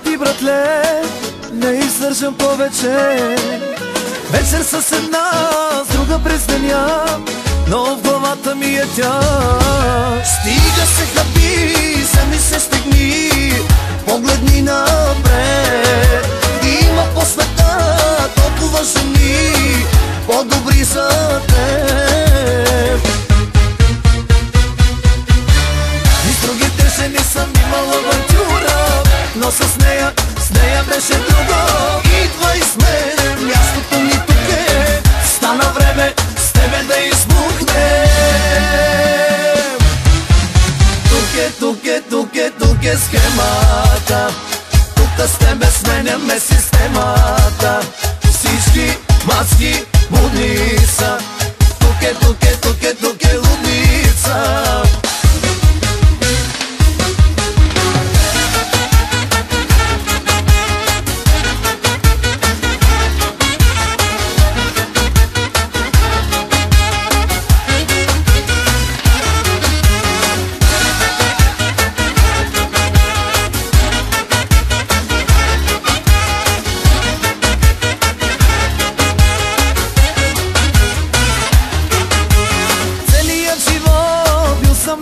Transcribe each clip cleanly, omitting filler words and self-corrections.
ти, братле, не издържам повече. Вечер с една, с друга през деня, но в главата ми е тя. Стига се, хапи, сами се стегни, погледни напред. Има по света толкова жени, по-добри за теб. И с другите жени съм имал авантюра, но с нея беше друго. Идва и с мене, мястото ми тук е, стана време с тебе да избухне. Тук е схемата, тук с тебе сменяме системата. Всички маски мудни са, тук е лудница.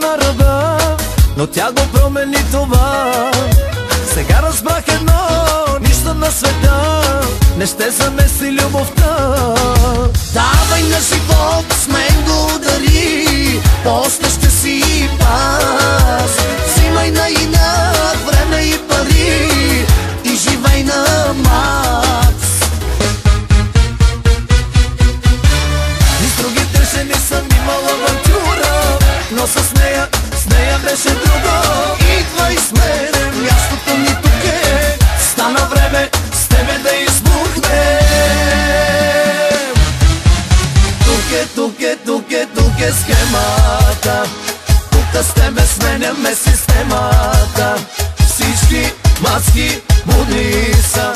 На ръба, но тя го промени това. Сега разбрах едно, нищо на света не ще замеси любовта. Давай на живот, с мен го удари, после ще си пас. Взимай на инат време и пари и живей на макс. И с другите жени съм имал авантюра, но с нея беше друго. Идва и с мене, мястото ми тук е, стана време с тебе да избухне. Тук е схемата, тук с тебе сменяме системата. Всички маски мудни са,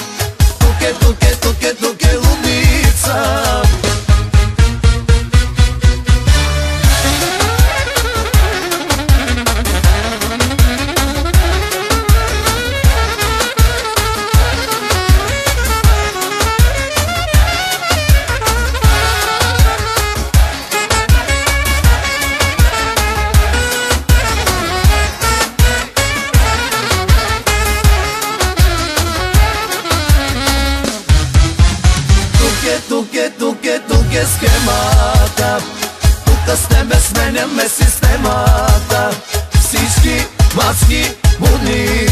тук е лудница. Тук е схемата, тук с тебе сменяме системата. Всички маски мудни